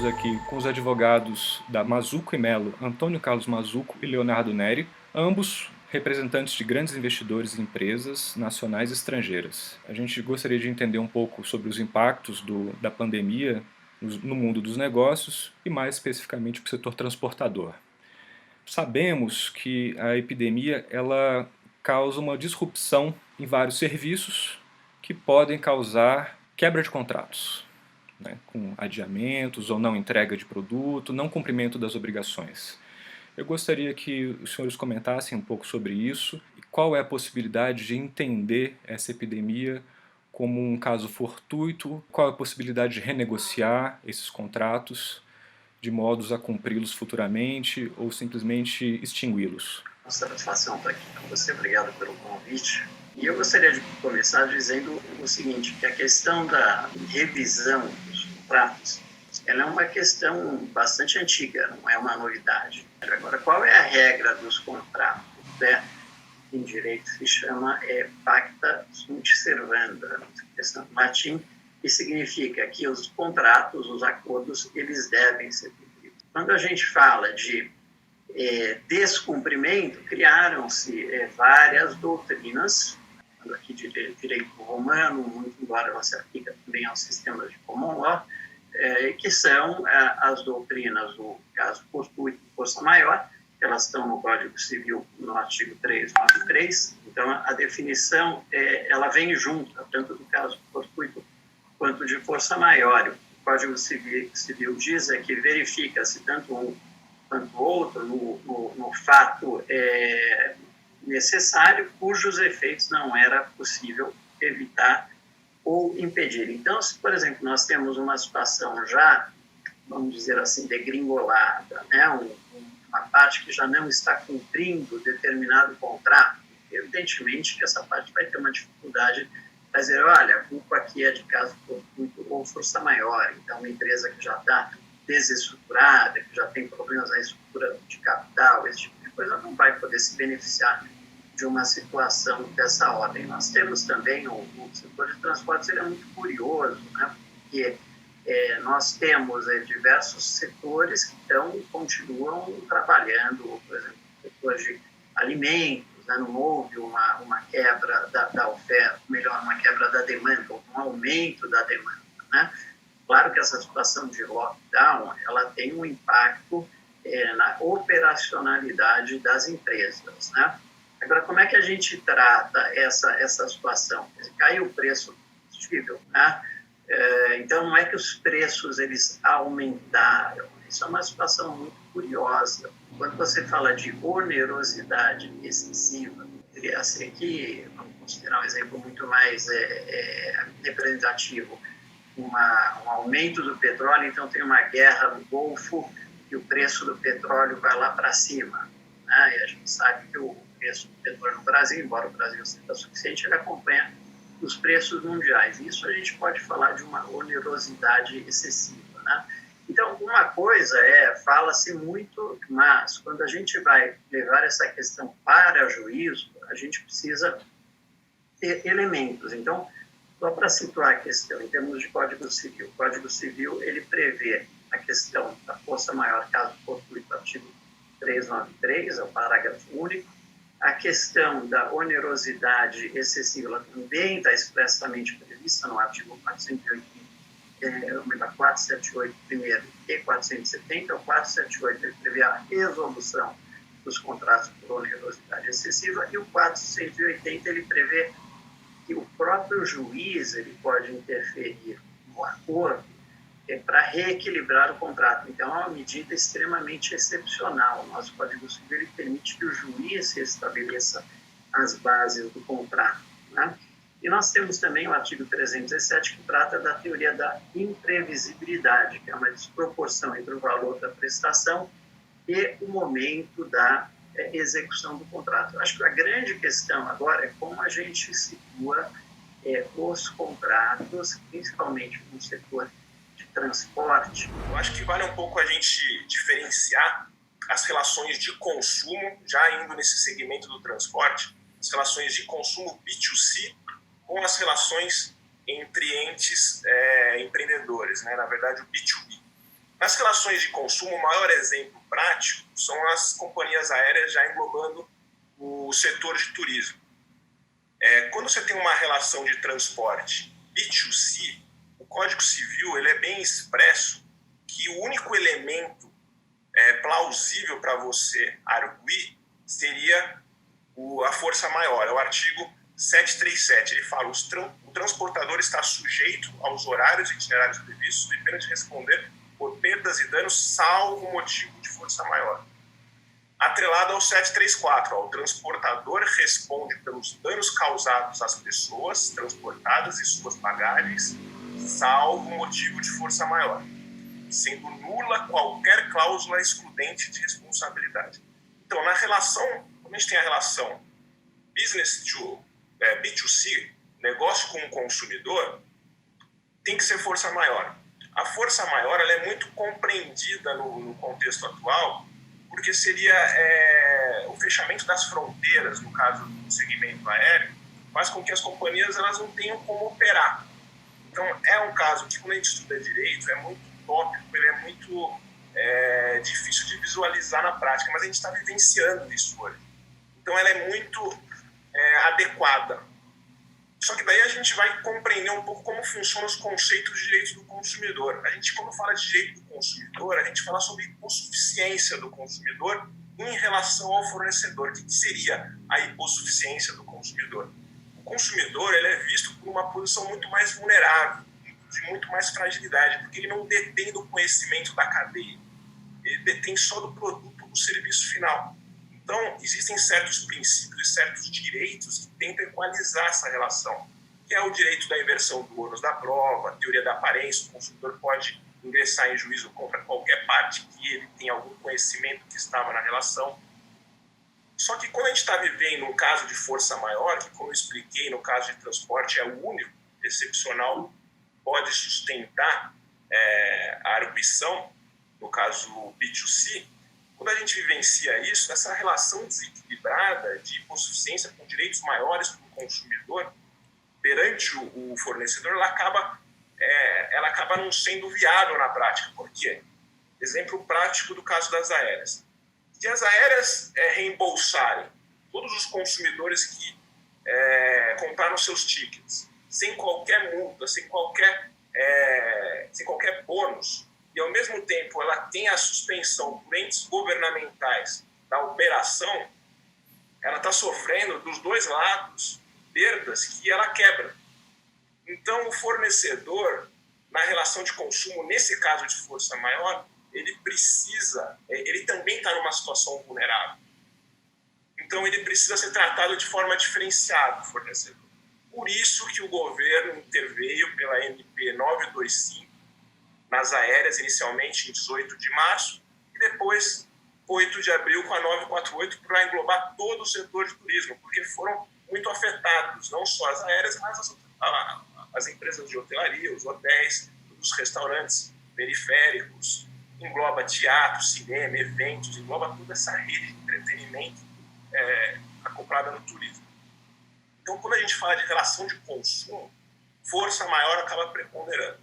estamos aqui com os advogados da Mazzuco e Melo, Antônio Carlos Mazzuco e Leonardo Neri, ambos representantes de grandes investidores e empresas nacionais e estrangeiras. A gente gostaria de entender um pouco sobre os impactos da pandemia no mundo dos negócios e mais especificamente para o setor transportador. Sabemos que a epidemia ela causa uma disrupção em vários serviços que podem causar quebra de contratos, né, com adiamentos ou não entrega de produto, não cumprimento das obrigações. Eu gostaria que os senhores comentassem um pouco sobre isso e qual é a possibilidade de entender essa epidemia como um caso fortuito, qual é a possibilidade de renegociar esses contratos de modos a cumpri-los futuramente ou simplesmente extingui-los. Uma satisfação estar aqui com você, obrigado pelo convite. E eu gostaria de começar dizendo o seguinte, que a questão da revisão dos contratos, ela é uma questão bastante antiga, não é uma novidade. Agora, qual é a regra dos contratos? Em direito se chama pacta sunt servanda, questão em latim, que significa que os contratos, os acordos, eles devem ser cumpridos. Quando a gente fala de descumprimento, criaram-se várias doutrinas, aqui de direito romano, muito embora ela se aplique também aos sistemas de common law, que são as doutrinas do caso fortuito e força maior, elas estão no Código Civil, no artigo 393, então a definição ela vem junto, tanto do caso fortuito quanto de força maior. O Código Civil diz que verifica-se tanto um quanto o outro no fato necessário, cujos efeitos não era possível evitar ou impedir. Então, se, por exemplo, nós temos uma situação já, vamos dizer assim, degringolada, né? Uma parte que já não está cumprindo determinado contrato, evidentemente que essa parte vai ter uma dificuldade para dizer, olha, a culpa aqui é de caso fortuito ou força maior. Então, uma empresa que já está desestruturada, que já tem problemas na estrutura de capital, esse tipo de coisa, não vai poder se beneficiar de uma situação dessa ordem. Nós temos também o setor de transportes, ele é muito curioso, né? Porque nós temos diversos setores que continuam trabalhando, por exemplo, o setor de alimentos, né? Não houve uma quebra da oferta, melhor, uma quebra da demanda, ou um aumento da demanda, né? Claro que essa situação de lockdown, ela tem um impacto na operacionalidade das empresas, né? Agora, como é que a gente trata essa situação? Caiu o preço do combustível, né? Então, não é que os preços eles aumentaram. Isso é uma situação muito curiosa. Quando você fala de onerosidade excessiva, assim, aqui, vamos considerar um exemplo muito mais representativo, um aumento do petróleo, então tem uma guerra no Golfo e o preço do petróleo vai lá para cima, né? E a gente sabe que o preço do petróleo no Brasil, embora o Brasil seja suficiente, ele acompanha os preços mundiais. Isso a gente pode falar de uma onerosidade excessiva, né? Então, uma coisa fala-se muito, mas quando a gente vai levar essa questão para juízo, a gente precisa ter elementos. Então, só para situar a questão, em termos de Código Civil, o Código Civil ele prevê a questão da força maior, caso fortuito, artigo 393, é o parágrafo único. A questão da onerosidade excessiva, ela também está expressamente prevista no artigo 478 primeiro e 470. O 478 ele prevê a resolução dos contratos por onerosidade excessiva e o 480 ele prevê que o próprio juiz ele pode interferir no acordo para reequilibrar o contrato. Então, é uma medida extremamente excepcional. O nosso Código Civil ele permite que o juiz estabeleça as bases do contrato, né? E nós temos também o artigo 317, que trata da teoria da imprevisibilidade, que é uma desproporção entre o valor da prestação e o momento da execução do contrato. Eu acho que a grande questão agora é como a gente situa os contratos, principalmente no setor de transporte. Eu acho que vale um pouco a gente diferenciar as relações de consumo, já indo nesse segmento do transporte, as relações de consumo B2C com as relações entre entes empreendedores, né? Na verdade, o B2B. Nas relações de consumo, o maior exemplo prático são as companhias aéreas já englobando o setor de turismo. Quando você tem uma relação de transporte B2C, o Código Civil ele é bem expresso que o único elemento plausível para você arguir seria a força maior. É o artigo 737. Ele fala o transportador está sujeito aos horários e itinerários previstos e pena de responder por perdas e danos, salvo motivo de força maior. Atrelado ao 734, o transportador responde pelos danos causados às pessoas transportadas e suas bagagens, salvo motivo de força maior, sendo nula qualquer cláusula excludente de responsabilidade. Então, na relação, quando a gente tem a relação business to B2C, negócio com o consumidor, tem que ser força maior. A força maior ela é muito compreendida no contexto atual, porque seria o fechamento das fronteiras, no caso do segmento aéreo, faz com que as companhias elas não tenham como operar. Então, é um caso que, quando a gente estuda direito, é muito tópico, ele é muito difícil de visualizar na prática, mas a gente está vivenciando isso hoje. Então, ela é muito adequada. Só que daí a gente vai compreender um pouco como funcionam os conceitos de direitos do consumidor. A gente, quando fala de direito do consumidor, a gente fala sobre hipossuficiência do consumidor em relação ao fornecedor. O que seria a hipossuficiência do consumidor? O consumidor ele é visto por uma posição muito mais vulnerável, de muito mais fragilidade, porque ele não detém do conhecimento da cadeia. Ele detém só do produto, do serviço final. Então, existem certos princípios e certos direitos que tentam equalizar essa relação, que é o direito da inversão do ônus da prova, a teoria da aparência. O consumidor pode ingressar em juízo contra qualquer parte que ele tenha algum conhecimento que estava na relação. Só que quando a gente está vivendo um caso de força maior, que, como eu expliquei, no caso de transporte é o único, excepcional, pode sustentar a arguição, no caso B2C, quando a gente vivencia isso, essa relação desequilibrada de hipossuficiência com direitos maiores para o consumidor perante o fornecedor, ela acaba não sendo viável na prática. Por quê? Exemplo prático do caso das aéreas. Se as aéreas reembolsarem todos os consumidores que compraram seus tickets sem qualquer multa, sem qualquer bônus, e ao mesmo tempo ela tem a suspensão por entes governamentais da operação, ela está sofrendo dos dois lados perdas que ela quebra. Então o fornecedor, na relação de consumo, nesse caso de força maior, ele também está numa situação vulnerável. Então ele precisa ser tratado de forma diferenciada, o fornecedor. Por isso que o governo interveio pela MP 925 nas aéreas, inicialmente em 18 de março, e depois 8 de abril com a 948 para englobar todo o setor de turismo, porque foram muito afetados, não só as aéreas, mas as empresas de hotelaria, os hotéis, os restaurantes periféricos, engloba teatro, cinema, eventos, engloba toda essa rede de entretenimento acoplada no turismo. Então, quando a gente fala de relação de consumo, força maior acaba preponderando.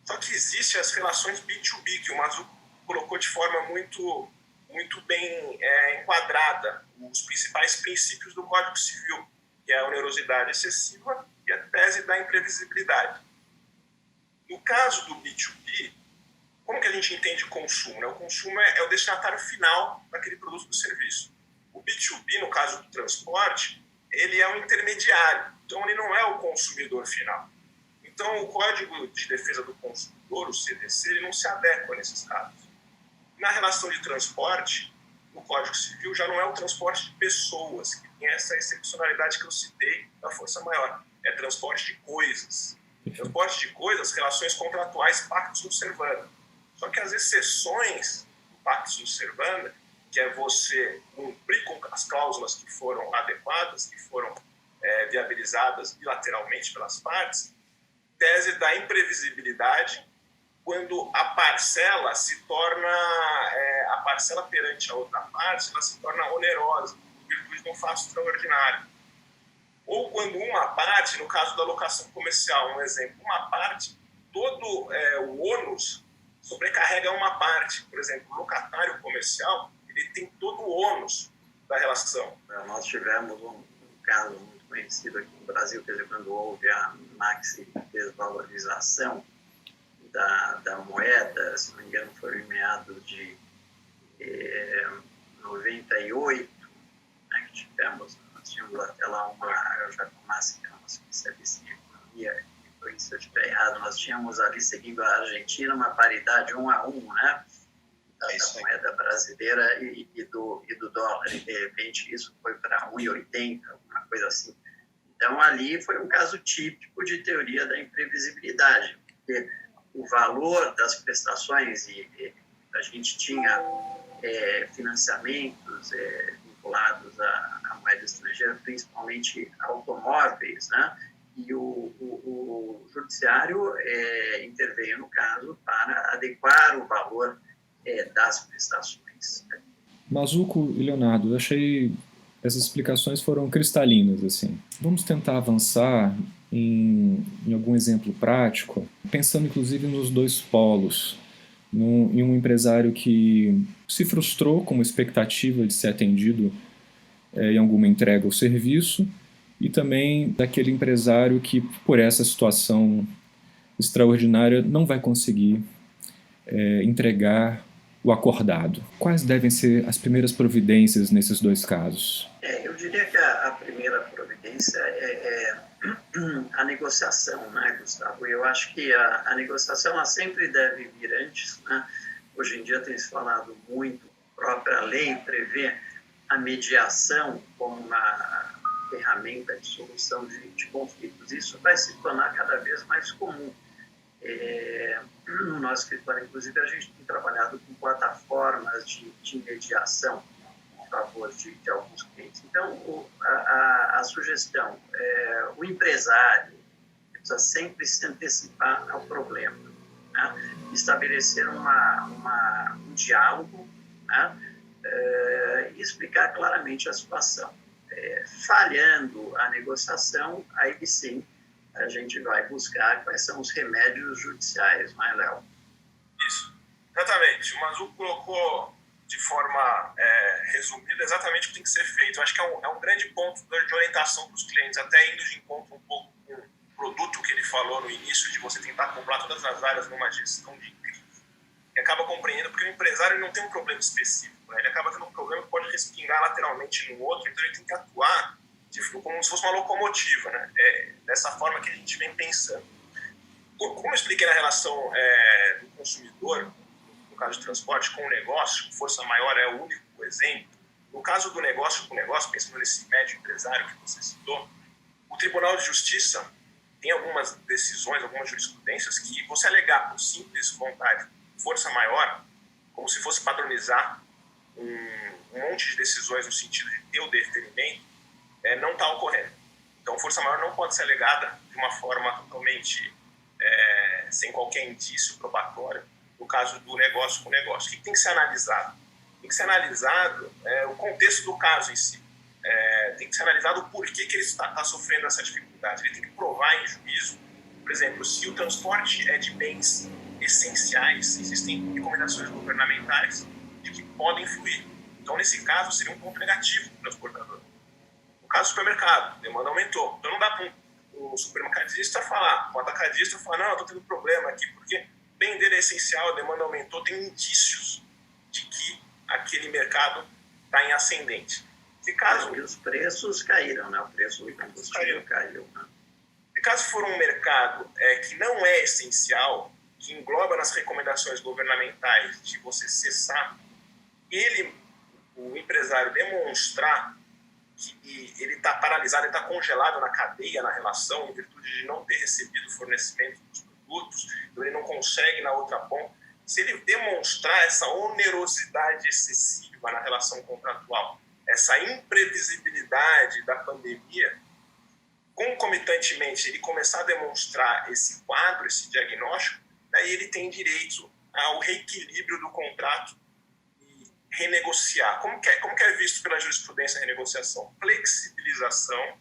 Só que existem as relações B2B, que o Mazzuco colocou de forma muito, muito bem enquadrada os principais princípios do Código Civil, que é a onerosidade excessiva e a tese da imprevisibilidade. No caso do B2B, como que a gente entende consumo? O consumo é o destinatário final daquele produto ou serviço. O B2B, no caso do transporte, ele é um intermediário, então ele não é o consumidor final. Então, o Código de Defesa do Consumidor, o CDC, ele não se adequa nesses casos. Na relação de transporte, no Código Civil, já não é o transporte de pessoas, que tem essa excepcionalidade que eu citei da força maior. É transporte de coisas. Transporte de coisas, relações contratuais, pactus sunt servanda. Só que as exceções do pactus sunt servanda, que é você cumprir com as cláusulas que foram adequadas, que foram viabilizadas bilateralmente pelas partes, tese da imprevisibilidade, quando a parcela se torna, a parcela perante a outra parte, ela se torna onerosa, em virtude de um fato extraordinário. Ou quando uma parte, no caso da locação comercial, um exemplo, uma parte, todo o ônus sobrecarrega uma parte. Por exemplo, o locatário comercial, ele tem todo o ônus da relação. Nós tivemos um caso muito conhecido aqui no Brasil, quer dizer, quando houve a maxi desvalorização da moeda, se não me engano, foi em meados de 98, né, que nós tínhamos até lá eu já começo a uma especialista em economia, e se eu estiver errado, nós tínhamos ali, seguindo a Argentina, uma paridade 1-1, né, da moeda brasileira e do dólar, e de repente isso foi para 1,80, alguma coisa assim. Então, ali foi um caso típico de teoria da imprevisibilidade, porque o valor das prestações, e a gente tinha financiamentos vinculados à moeda estrangeira, principalmente automóveis, né? E o judiciário interveio no caso para adequar o valor das prestações. Mazzuco e Leonardo, eu achei essas explicações foram cristalinas, assim. Vamos tentar avançar em algum exemplo prático, pensando inclusive nos dois polos, em um empresário que se frustrou com a expectativa de ser atendido em alguma entrega ou serviço, e também daquele empresário que, por essa situação extraordinária, não vai conseguir entregar o acordado. Quais devem ser as primeiras providências nesses dois casos? Eu diria que a primeira providência é a negociação, né, Gustavo? Eu acho que a negociação ela sempre deve vir antes, né? Hoje em dia tem se falado muito, a própria lei prevê a mediação como uma ferramenta de solução de conflitos. Isso vai se tornar cada vez mais comum. No nosso escritório, inclusive, a gente tem trabalhado com plataformas de mediação em favor de alguns clientes. Então, a sugestão o empresário precisa sempre se antecipar ao problema, né? Estabelecer um diálogo, né? E explicar claramente a situação. Falhando a negociação, aí sim a gente vai buscar quais são os remédios judiciais, não é, Léo? Isso, exatamente. O Mazzuco colocou de forma resumida exatamente o que tem que ser feito. Eu acho que é um grande ponto de orientação para os clientes, até indo de encontro um pouco com o produto que ele falou no início, de você tentar acoplar todas as áreas numa gestão de crise. E acaba compreendendo, porque o empresário não tem um problema específico, né? Ele acaba tendo um problema que pode respingar lateralmente no outro, então ele tem que atuar como se fosse uma locomotiva, né? Dessa forma que a gente vem pensando. Como eu expliquei na relação do consumidor, no caso de transporte, com o negócio, força maior é o único exemplo. No caso do negócio com negócio, pensando nesse médio empresário que você citou, o Tribunal de Justiça tem algumas decisões, algumas jurisprudências que você alegar por simples vontade, força maior, como se fosse padronizar um monte de decisões no sentido de ter o deferimento, não está ocorrendo. Então, força maior não pode ser alegada de uma forma totalmente sem qualquer indício probatório, no caso do negócio com negócio. O que tem que ser analisado? Tem que ser analisado o contexto do caso em si. Tem que ser analisado o porquê que ele está sofrendo essa dificuldade. Ele tem que provar em juízo, por exemplo, se o transporte é de bens essenciais, existem recomendações governamentais de que podem fluir. Então, nesse caso, seria um ponto negativo para o transportador. No caso do supermercado, a demanda aumentou. Então, não dá para o supermercadista falar, o atacadista falar, não, eu estou tendo problema aqui, porque o bem dele é essencial, a demanda aumentou, tem indícios de que aquele mercado está em ascendente. Se caso... E os preços caíram, né? O preço do combustível caiu. Né? Se caso for um mercado que não é essencial, que engloba nas recomendações governamentais de você cessar, o empresário demonstrar que ele está paralisado, ele está congelado na cadeia, na relação, em virtude de não ter recebido o fornecimento dos produtos, então ele não consegue na outra ponta. Se ele demonstrar essa onerosidade excessiva na relação contratual, essa imprevisibilidade da pandemia, concomitantemente ele começar a demonstrar esse quadro, esse diagnóstico, daí ele tem direito ao reequilíbrio do contrato e renegociar. Como que é visto pela jurisprudência a renegociação? Flexibilização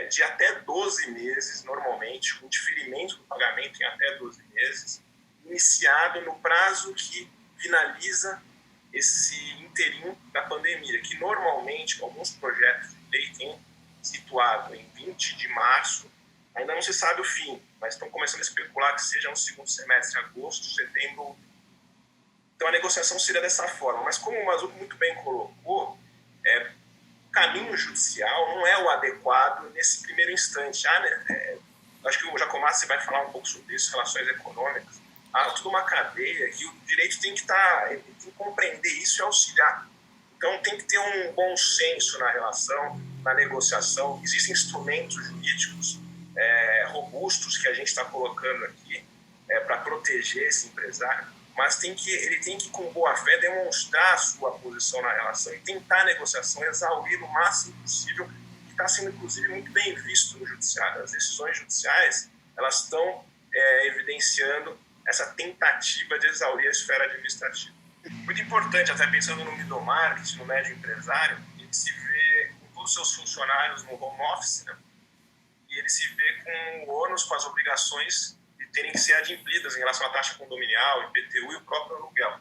de até 12 meses, normalmente, com diferimento do pagamento em até 12 meses, iniciado no prazo que finaliza esse inteirinho da pandemia, que normalmente alguns projetos de lei têm situado em 20 de março, ainda não se sabe o fim, mas estão começando a especular que seja no segundo semestre, agosto, setembro. Então a negociação seria dessa forma, mas como o Mazzuco muito bem colocou, o caminho judicial não é o adequado nesse primeiro instante. Acho que o Giacomassi vai falar um pouco sobre isso, relações econômicas. Há toda uma cadeia que o direito tem que tem que compreender isso e auxiliar. Então tem que ter um bom senso na relação, na negociação. Existem instrumentos jurídicos robustos que a gente está colocando aqui para proteger esse empresário, mas ele tem que, com boa fé, demonstrar a sua posição na relação e tentar a negociação, exaurir o máximo possível, que está sendo, inclusive, muito bem visto no judiciário. As decisões judiciais, elas estão evidenciando essa tentativa de exaurir a esfera administrativa. Muito importante, até pensando no middle market, no médio empresário, ele se vê com todos os seus funcionários no home office, né? E ele se vê com o ônus, com as obrigações de terem que ser adimplidas em relação à taxa condominial, IPTU e o próprio aluguel.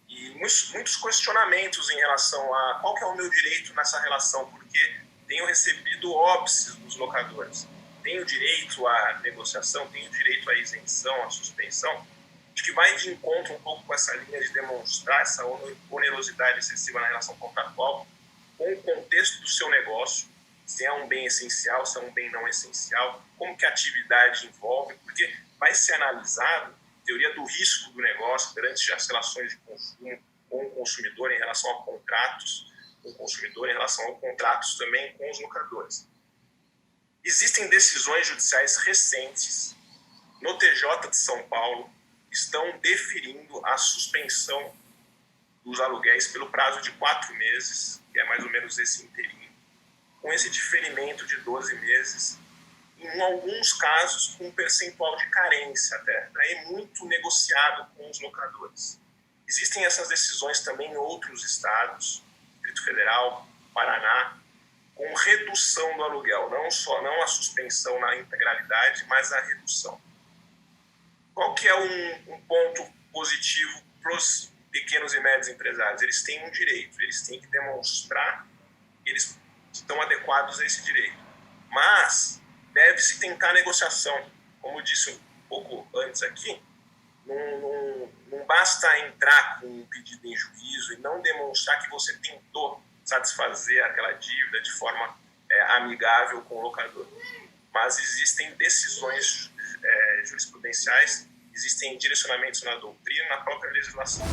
E muitos questionamentos em relação a qual que é o meu direito nessa relação, porque tenho recebido óbices dos locadores. Tenho direito à negociação, tenho direito à isenção, à suspensão. Acho que vai de encontro um pouco com essa linha de demonstrar essa onerosidade excessiva na relação contratual com o contexto do seu negócio, se é um bem essencial, se é um bem não essencial, como que a atividade envolve, porque vai ser analisado a teoria do risco do negócio perante as relações de consumo com o consumidor em relação a contratos, com o consumidor em relação a contratos também com os locadores. Existem decisões judiciais recentes no TJ de São Paulo que estão deferindo a suspensão dos aluguéis pelo prazo de 4 meses, que é mais ou menos esse inteirinho, com esse diferimento de 12 meses, em alguns casos com um percentual de carência até, daí muito negociado com os locadores. Existem essas decisões também em outros estados, Distrito Federal, Paraná, com redução do aluguel, não a suspensão na integralidade, mas a redução. Qual que é um ponto positivo para os pequenos e médios empresários? Eles têm um direito, eles têm que demonstrar que eles estão adequados a esse direito. Mas deve-se tentar negociação. Como eu disse um pouco antes aqui, não basta entrar com um pedido em juízo e não demonstrar que você tentou satisfazer aquela dívida de forma amigável com o locador. Mas existem decisões jurisprudenciais, existem direcionamentos na doutrina, na própria legislação.